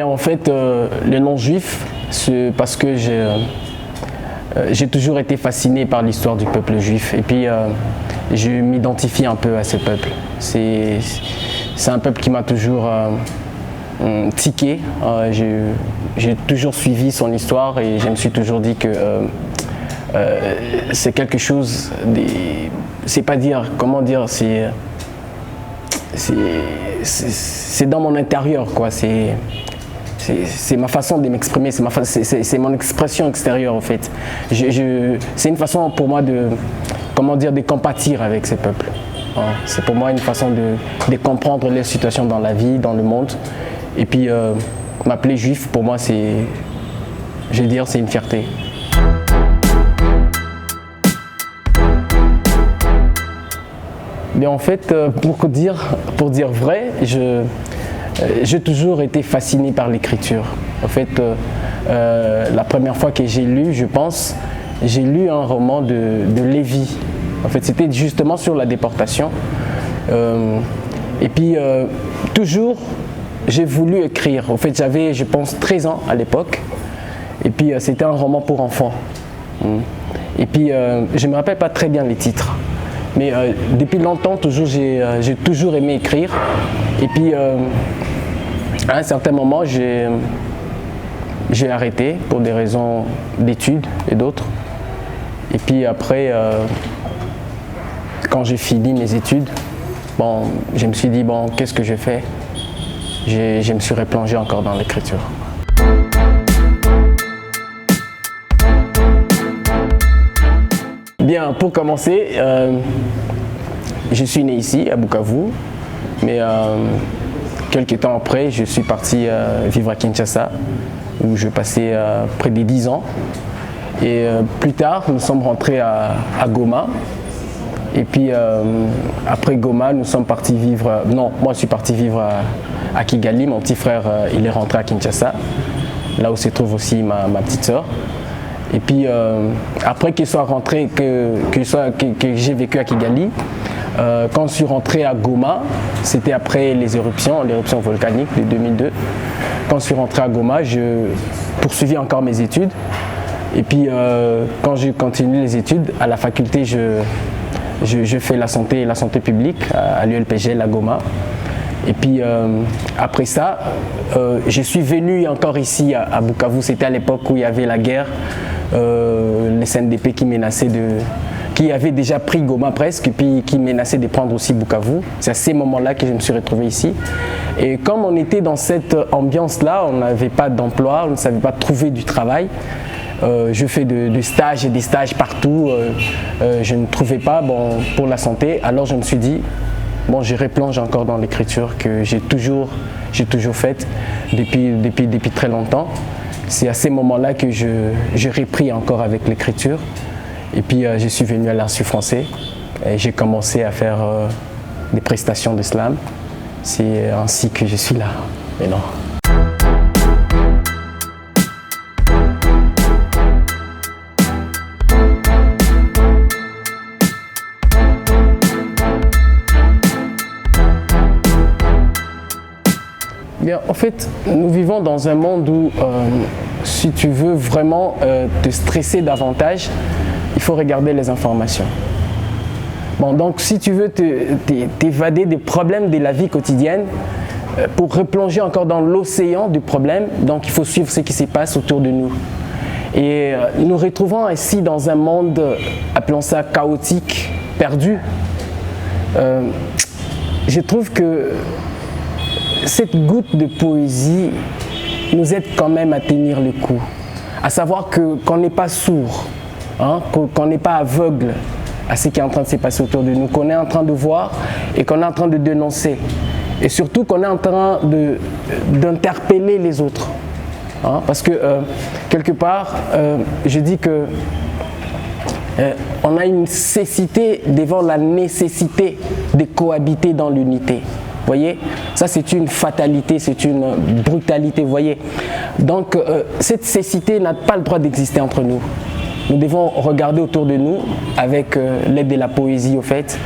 Bien, en fait, le nom juif, c'est parce que j'ai toujours été fasciné par l'histoire du peuple juif. Et puis, je m'identifie un peu à ce peuple. C'est un peuple qui m'a toujours tiqué. J'ai toujours suivi son histoire et je me suis toujours dit que c'est quelque chose, c'est pas dire, comment dire, c'est dans mon intérieur, quoi. C'est ma façon de m'exprimer, c'est mon expression extérieure en fait. C'est une façon pour moi de, comment dire, de compatir avec ces peuples. C'est pour moi une façon de comprendre les situations dans la vie, dans le monde. Et puis m'appeler juif, pour moi, je veux dire, c'est une fierté. Mais en fait, pour dire vrai, j'ai toujours été fasciné par l'écriture. En fait, la première fois que j'ai lu, je pense, j'ai lu un roman de Lévi. En fait, c'était justement sur la déportation. Et puis, toujours, j'ai voulu écrire. En fait, j'avais, je pense, 13 ans à l'époque. Et puis, c'était un roman pour enfants. Et puis, je ne me rappelle pas très bien les titres. Mais depuis longtemps, j'ai toujours aimé écrire. Et puis, à un certain moment, j'ai arrêté pour des raisons d'études et d'autres. Et puis après, quand j'ai fini mes études, bon, je me suis dit, bon, qu'est-ce que je fais? Je me suis replongé encore dans l'écriture. Bien, pour commencer, je suis né ici, à Bukavu, mais quelques temps après, je suis parti vivre à Kinshasa, où je passais près de 10 ans. Et plus tard, nous sommes rentrés à Goma. Et puis, après Goma, nous sommes partis vivre... Non, moi, je suis parti vivre à Kigali. Mon petit frère, il est rentré à Kinshasa, là où se trouve aussi ma petite sœur. Et puis, après qu'il soit rentré, que j'ai vécu à Kigali, quand je suis rentré à Goma, c'était après l'éruption volcanique de 2002. Quand je suis rentré à Goma, je poursuivis encore mes études. Et puis, quand j'ai continué les études, à la faculté, je fais la santé publique à l'ULPGL à Goma. Et puis, après ça, je suis venu encore ici à Bukavu. C'était à l'époque où il y avait la guerre, les CNDP qui avaient déjà pris Goma presque, et puis qui menaçaient de prendre aussi Bukavu. C'est à ces moments-là que je me suis retrouvé ici. Et comme on était dans cette ambiance-là, on n'avait pas d'emploi, on ne savait pas trouver du travail. Je fais des stages et des stages partout. Je ne trouvais pas pour la santé. Alors je me suis dit, bon, je replonge encore dans l'écriture que j'ai toujours faite depuis très longtemps. C'est à ces moments-là que je repris encore avec l'écriture. Et puis je suis venu à l'Institut français et j'ai commencé à faire des prestations de slam. C'est ainsi que je suis là maintenant. Bien, en fait, nous vivons dans un monde où si tu veux vraiment te stresser davantage, il faut regarder les informations. Bon, donc si tu veux t'évader des problèmes de la vie quotidienne, pour replonger encore dans l'océan du problème, donc il faut suivre ce qui se passe autour de nous. Et nous retrouvons ainsi dans un monde, appelons ça chaotique, perdu. Je trouve que cette goutte de poésie nous aide quand même à tenir le coup, à savoir qu'on n'est pas sourd, qu'on n'est pas aveugle à ce qui est en train de se passer autour de nous, qu'on est en train de voir et qu'on est en train de dénoncer. Et surtout qu'on est en train d'interpeller les autres. Parce que quelque part, je dis que on a une cécité devant la nécessité de cohabiter dans l'unité. Vous voyez, ça c'est une fatalité, c'est une brutalité, vous voyez. Donc cette cécité n'a pas le droit d'exister entre nous. Nous devons regarder autour de nous avec l'aide de la poésie au fait,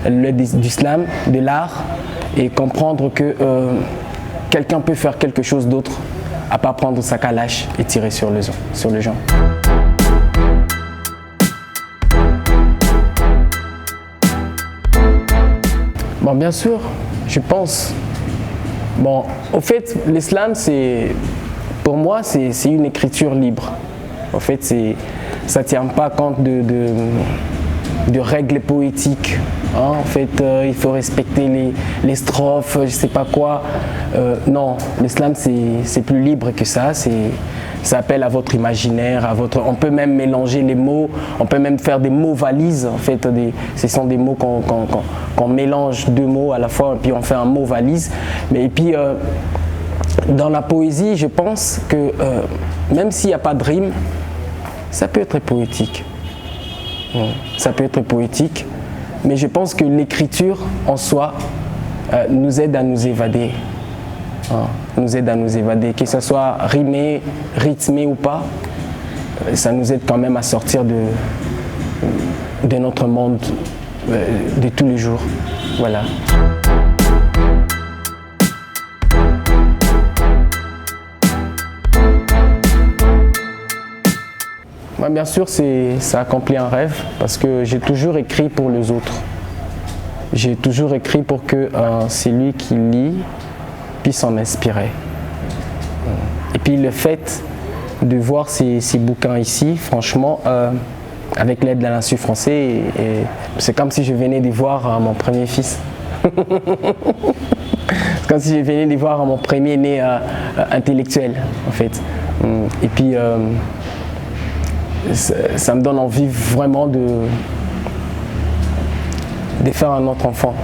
l'aide du slam, de l'art, et comprendre que quelqu'un peut faire quelque chose d'autre à pas prendre sa calache et tirer sur les gens. Bon, bien sûr, je pense. Bon, au fait, l'islam, pour moi, c'est une écriture libre. En fait, ça ne tient pas compte de règles poétiques. Hein. En fait, il faut respecter les strophes, je ne sais pas quoi. Non, l'islam, c'est plus libre que ça. Ça appelle à votre imaginaire, on peut même mélanger les mots, on peut même faire des mots valises. En fait, ce sont des mots qu'on mélange deux mots à la fois, et puis on fait un mot valise. Et puis, dans la poésie, je pense que même s'il n'y a pas de rime, ça peut être poétique. Ça peut être poétique, mais je pense que l'écriture en soi nous aide à nous évader. Nous aide à nous évader, que ce soit rimé, rythmé ou pas, ça nous aide quand même à sortir de notre monde de tous les jours. Voilà. Moi, bien sûr, ça accomplit un rêve parce que j'ai toujours écrit pour les autres. J'ai toujours écrit pour que celui qui lit puisse s'en inspirer. Et puis le fait de voir ces bouquins ici, franchement, avec l'aide de l'Institut français, c'est comme si je venais de voir mon premier fils. C'est comme si je venais de voir mon premier né intellectuel, en fait. Et puis, ça me donne envie vraiment de faire un autre enfant.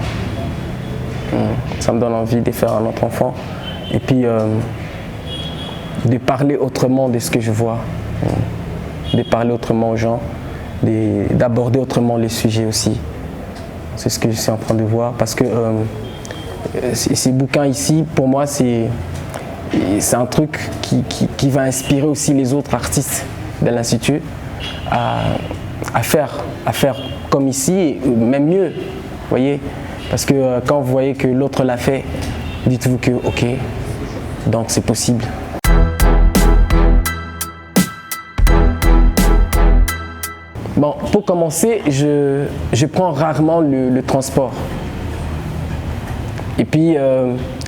Ça me donne envie de faire un autre enfant et puis de parler autrement de ce que je vois, de parler autrement aux gens, d'aborder autrement les sujets aussi. C'est ce que je suis en train de voir parce que ces bouquins ici, pour moi, c'est un truc qui va inspirer aussi les autres artistes de l'Institut à faire comme ici, et même mieux, voyez. Parce que quand vous voyez que l'autre l'a fait, dites-vous que ok, donc c'est possible. Bon, pour commencer, je prends rarement le transport. Et puis,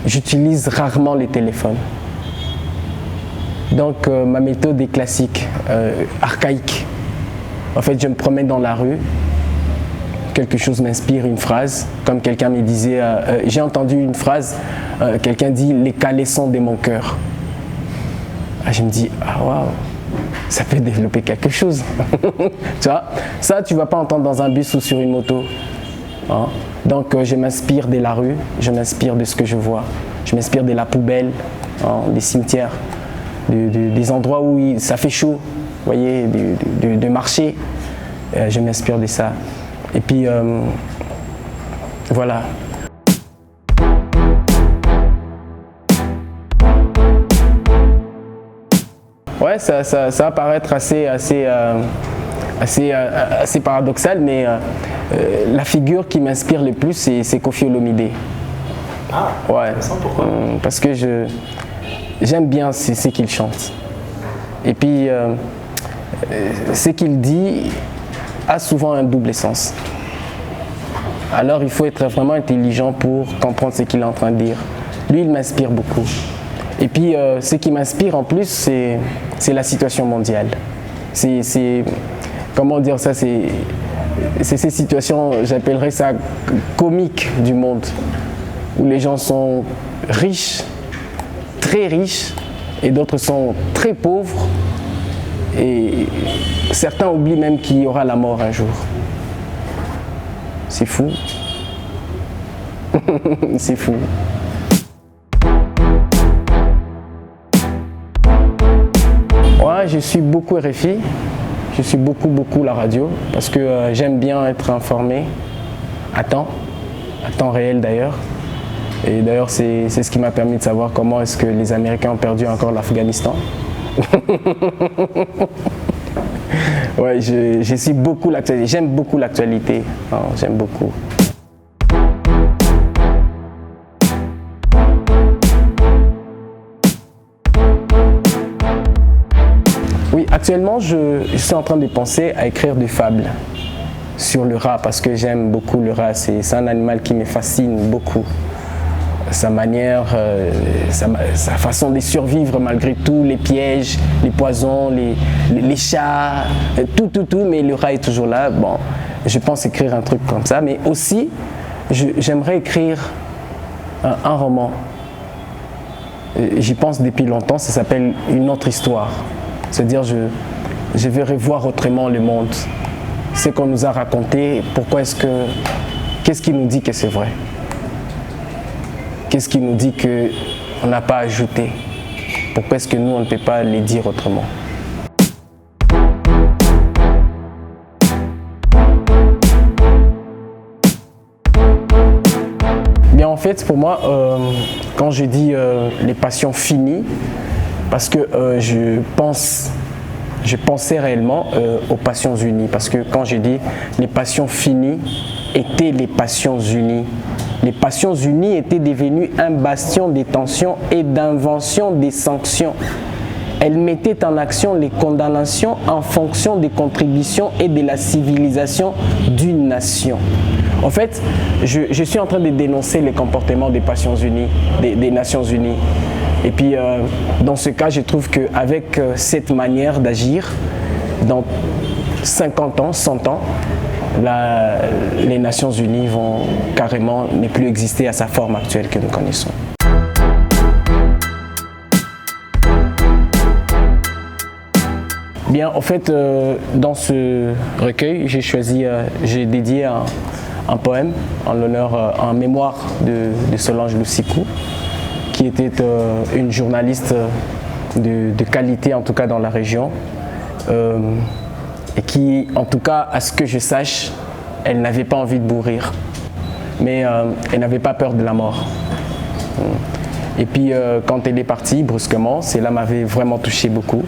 j'utilise rarement les téléphones. Donc, ma méthode est classique, archaïque. En fait, je me promène dans la rue. Quelque chose m'inspire, une phrase, comme quelqu'un me disait, j'ai entendu une phrase, quelqu'un dit « les calés sont de mon cœur ». Je me dis, ah waouh, ça peut développer quelque chose. Tu vois, ça tu ne vas pas entendre dans un bus ou sur une moto. Hein? Donc je m'inspire de la rue, je m'inspire de ce que je vois, je m'inspire de la poubelle, hein, des cimetières, des endroits où ça fait chaud, vous voyez, de marcher, je m'inspire de ça. Et puis, voilà. Ouais, ça va paraître assez paradoxal, mais la figure qui m'inspire le plus, c'est Koffi Olomidé. Ah, ouais. Pourquoi? Parce que j'aime bien ce qu'il chante. Et puis, ce qu'il dit a souvent un double sens. Alors il faut être vraiment intelligent pour comprendre ce qu'il est en train de dire. Lui, il m'inspire beaucoup. Et puis ce qui m'inspire en plus, c'est la situation mondiale. C'est comment dire ça, c'est ces situations, j'appellerais ça comiques du monde, où les gens sont riches, très riches, et d'autres sont très pauvres. Et certains oublient même qu'il y aura la mort un jour. C'est fou. C'est fou. Ouais, je suis beaucoup RFI. Je suis beaucoup la radio parce que j'aime bien être informé à temps réel d'ailleurs. Et d'ailleurs, c'est ce qui m'a permis de savoir comment est-ce que les Américains ont perdu encore l'Afghanistan. Ouais, je suis beaucoup l'actualité. J'aime beaucoup l'actualité. J'aime beaucoup. Actuellement, je suis en train de penser à écrire des fables sur le rat parce que j'aime beaucoup le rat. C'est un animal qui me fascine beaucoup. Sa manière, sa façon de survivre malgré tout, les pièges, les poisons, les chats, tout, mais le rat est toujours là. Bon, je pense écrire un truc comme ça, mais aussi, j'aimerais écrire un roman. J'y pense depuis longtemps, ça s'appelle Une autre histoire. C'est-à-dire, je verrai voir autrement le monde. Ce qu'on nous a raconté, qu'est-ce qui nous dit que c'est vrai? Qu'est-ce qui nous dit qu'on n'a pas ajouté? Pourquoi est-ce que nous, on ne peut pas les dire autrement? Bien, en fait, pour moi, quand je dis les passions finies, parce que je pensais réellement aux passions unies. Parce que quand je dis les passions finies étaient les passions unies, les passions unies étaient devenues un bastion des tensions et d'invention des sanctions. Elles mettaient en action les condamnations en fonction des contributions et de la civilisation d'une nation. En fait, je suis en train de dénoncer les comportements des passions unies, des Nations unies. Et puis, dans ce cas, je trouve qu'avec cette manière d'agir, dans 50 ans, 100 ans, les Nations unies vont carrément ne plus exister à sa forme actuelle que nous connaissons. Bien, en fait, dans ce recueil, j'ai dédié un poème en mémoire de Solange Lusiku, qui était une journaliste de qualité, en tout cas dans la région, et qui, en tout cas, à ce que je sache, elle n'avait pas envie de mourir, mais elle n'avait pas peur de la mort. Et puis, quand elle est partie brusquement, cela m'avait vraiment touché beaucoup,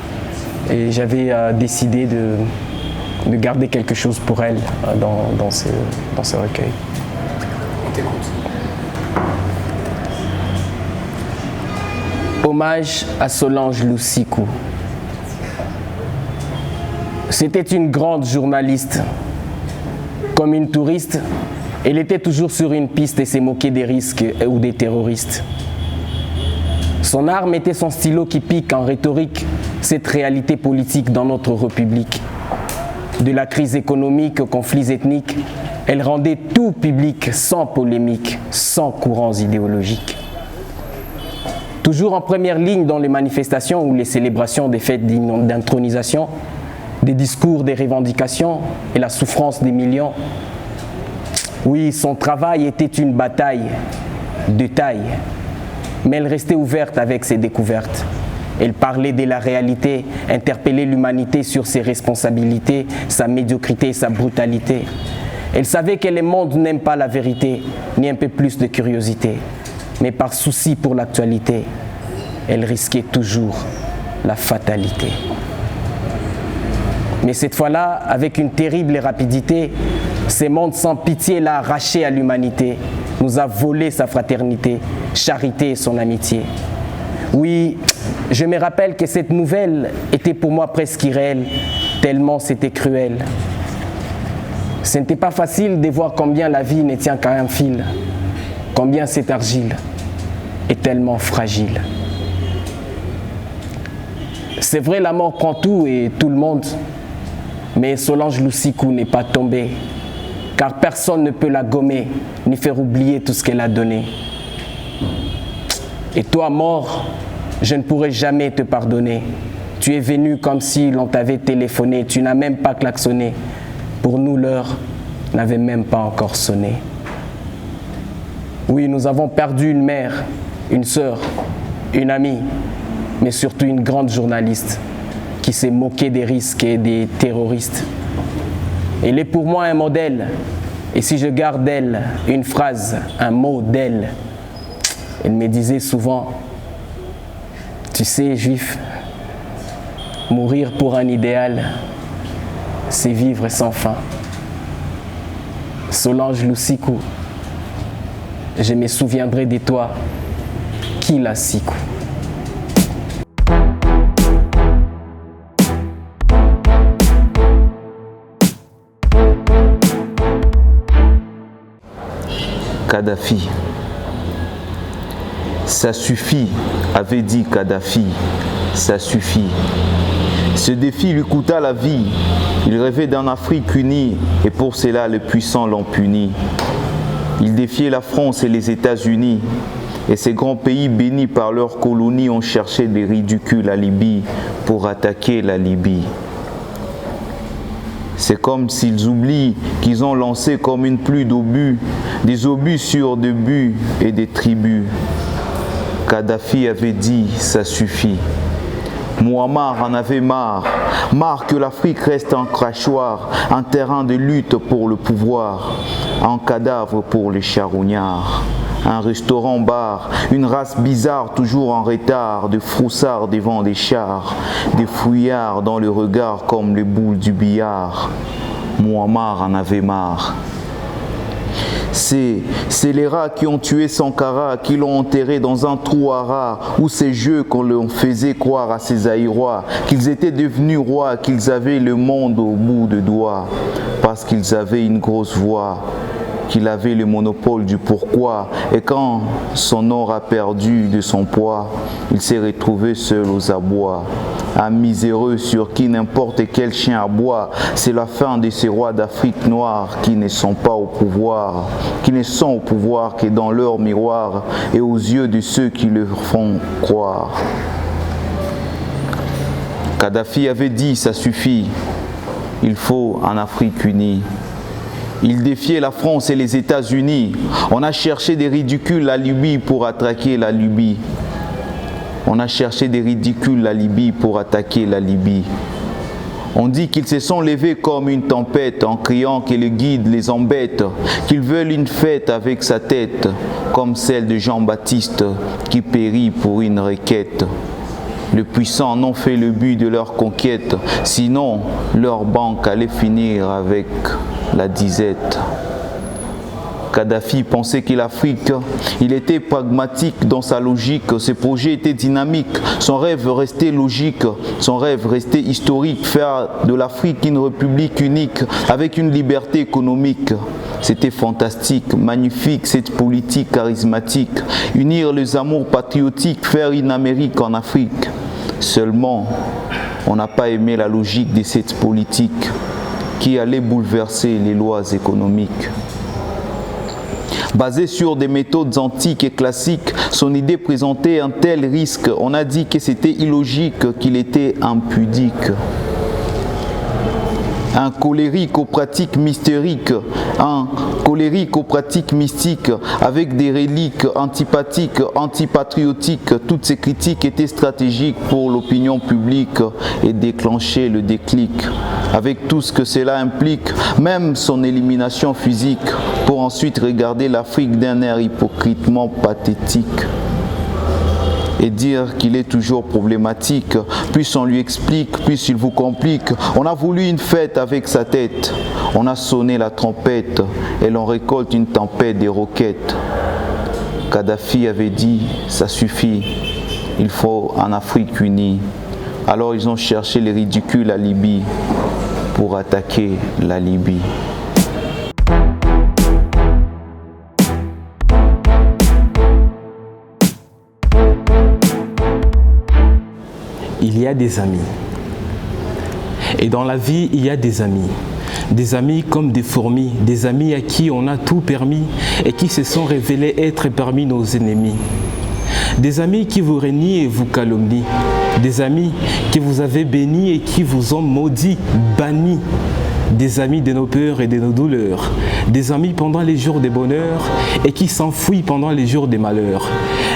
et j'avais décidé de garder quelque chose pour elle dans ce recueil. On t'écoute. Hommage à Solange Lusiku. C'était une grande journaliste. Comme une touriste, elle était toujours sur une piste et s'est moquée des risques ou des terroristes. Son arme était son stylo qui pique en rhétorique cette réalité politique dans notre République. De la crise économique aux conflits ethniques, elle rendait tout public sans polémique, sans courants idéologiques. Toujours en première ligne dans les manifestations ou les célébrations des fêtes d'intronisation, des discours, des revendications et la souffrance des millions. Oui, son travail était une bataille de taille, mais elle restait ouverte avec ses découvertes. Elle parlait de la réalité, interpellait l'humanité sur ses responsabilités, sa médiocrité et sa brutalité. Elle savait que le monde n'aime pas la vérité, ni un peu plus de curiosité. Mais par souci pour l'actualité, elle risquait toujours la fatalité. Mais cette fois-là, avec une terrible rapidité, ce monde sans pitié l'a arraché à l'humanité, nous a volé sa fraternité, charité et son amitié. Oui, je me rappelle que cette nouvelle était pour moi presque irréelle, tellement c'était cruel. Ce n'était pas facile de voir combien la vie ne tient qu'à un fil, combien cette argile est tellement fragile. C'est vrai, la mort prend tout et tout le monde, mais Solange Lusiku n'est pas tombée, car personne ne peut la gommer, ni faire oublier tout ce qu'elle a donné. Et toi, mort, je ne pourrai jamais te pardonner. Tu es venu comme si l'on t'avait téléphoné, tu n'as même pas klaxonné. Pour nous, l'heure n'avait même pas encore sonné. Oui, nous avons perdu une mère, une sœur, une amie, mais surtout une grande journaliste qui s'est moquée des risques et des terroristes. Elle est pour moi un modèle, et si je garde d'elle une phrase, un mot d'elle, elle me disait souvent, tu sais, juif, mourir pour un idéal, c'est vivre sans fin. Solange Lusiku, je me souviendrai de toi, Kila Siku. Kadhafi. Ça suffit, avait dit Kadhafi, ça suffit. Ce défi lui coûta la vie. Il rêvait d'une Afrique unie et pour cela les puissants l'ont puni. Il défiait la France et les États-Unis et ces grands pays bénis par leurs colonies ont cherché des ridicules alibis pour attaquer la Libye. C'est comme s'ils oublient qu'ils ont lancé comme une pluie d'obus, des obus sur des buts et des tribus. Kadhafi avait dit « ça suffit ». Mouammar en avait marre que l'Afrique reste un crachoir, un terrain de lutte pour le pouvoir, un cadavre pour les charognards. Un restaurant-bar, une race bizarre toujours en retard, de froussards devant des chars, des fouillards dans le regard comme les boules du billard. Mouammar en avait marre. C'est les rats qui ont tué Sankara, qui l'ont enterré dans un trou à rats, ou ces jeux qu'on leur faisait croire à ces aïrois, qu'ils étaient devenus rois, qu'ils avaient le monde au bout de doigts, parce qu'ils avaient une grosse voix, qu'il avait le monopole du pourquoi, et quand son or a perdu de son poids, il s'est retrouvé seul aux abois. Un miséreux sur qui n'importe quel chien aboie, c'est la fin de ces rois d'Afrique noire qui ne sont pas au pouvoir, qui ne sont au pouvoir que dans leur miroir et aux yeux de ceux qui leur font croire. Kadhafi avait dit « ça suffit, il faut en Afrique unie ». Il défiait la France et les États-Unis. On a cherché des ridicules à Libye pour attaquer la Libye. On a cherché des ridicules à Libye pour attaquer la Libye. On dit qu'ils se sont levés comme une tempête en criant que le guide les embête, qu'ils veulent une fête avec sa tête, comme celle de Jean-Baptiste qui périt pour une requête. Les puissants n'ont fait le but de leur conquête, sinon leur banque allait finir avec la disette. Kadhafi pensait que l'Afrique, il était pragmatique dans sa logique, ses projets étaient dynamiques, son rêve restait logique, son rêve restait historique, faire de l'Afrique une république unique avec une liberté économique. C'était fantastique, magnifique cette politique charismatique, unir les amours patriotiques, faire une Amérique en Afrique. Seulement, on n'a pas aimé la logique de cette politique qui allait bouleverser les lois économiques. Basé sur des méthodes antiques et classiques, son idée présentait un tel risque. On a dit que c'était illogique, qu'il était impudique. Un colérique aux pratiques mystériques, un colérique aux pratiques mystiques, avec des reliques antipathiques, antipatriotiques. Toutes ces critiques étaient stratégiques pour l'opinion publique et déclencher le déclic. Avec tout ce que cela implique, même son élimination physique, pour ensuite regarder l'Afrique d'un air hypocritement pathétique et dire qu'il est toujours problématique, puis on lui explique, puis il vous complique. On a voulu une fête avec sa tête, on a sonné la trompette et l'on récolte une tempête des roquettes. Kadhafi avait dit, ça suffit, il faut en Afrique unie. Alors ils ont cherché les ridicules à Libye pour attaquer la Libye. Il y a des amis. Et dans la vie, il y a des amis. Des amis comme des fourmis, des amis à qui on a tout permis et qui se sont révélés être parmi nos ennemis. Des amis qui vous renient et vous calomnient. Des amis qui vous avez bénis et qui vous ont maudit, bannis. Des amis de nos peurs et de nos douleurs. Des amis pendant les jours de bonheur et qui s'enfuient pendant les jours de malheur.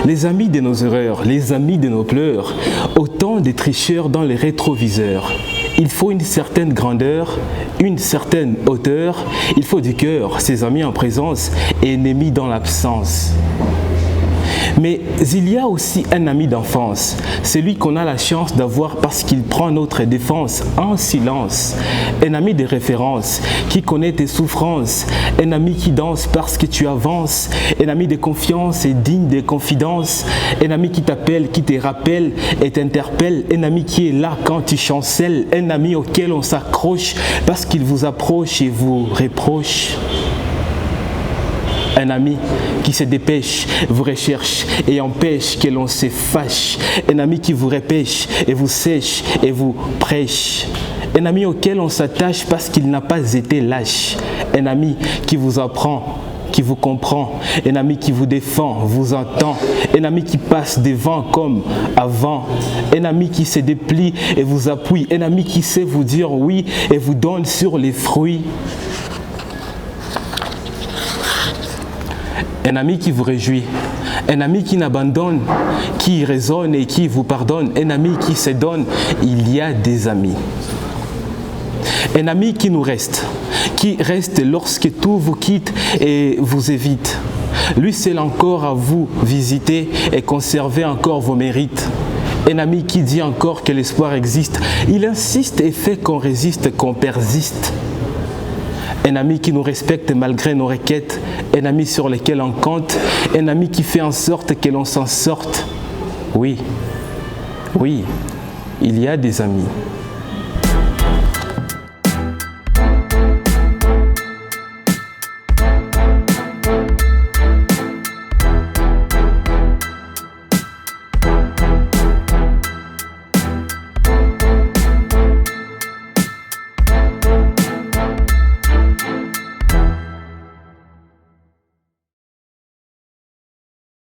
Les amis de nos erreurs, les amis de nos pleurs. Autant de tricheurs dans les rétroviseurs. Il faut une certaine grandeur, une certaine hauteur. Il faut du cœur, ses amis en présence et ennemis dans l'absence. Mais il y a aussi un ami d'enfance, celui qu'on a la chance d'avoir parce qu'il prend notre défense en silence. Un ami de référence qui connaît tes souffrances, un ami qui danse parce que tu avances, un ami de confiance et digne de confidence, un ami qui t'appelle, qui te rappelle et t'interpelle, un ami qui est là quand tu chancelles, un ami auquel on s'accroche parce qu'il vous approche et vous reproche. Un ami qui se dépêche, vous recherche et empêche que l'on se fâche. Un ami qui vous repêche et vous sèche et vous prêche. Un ami auquel on s'attache parce qu'il n'a pas été lâche. Un ami qui vous apprend, qui vous comprend. Un ami qui vous défend, vous entend. Un ami qui passe devant comme avant. Un ami qui se déplie et vous appuie. Un ami qui sait vous dire oui et vous donne sur les fruits. Un ami qui vous réjouit, un ami qui n'abandonne, qui raisonne et qui vous pardonne, un ami qui se donne. Il y a des amis. Un ami qui nous reste, qui reste lorsque tout vous quitte et vous évite. Lui seul encore à vous visiter et conserver encore vos mérites. Un ami qui dit encore que l'espoir existe. Il insiste et fait qu'on résiste, qu'on persiste. Un ami qui nous respecte malgré nos requêtes, un ami sur lequel on compte, un ami qui fait en sorte que l'on s'en sorte. Oui, oui, il y a des amis.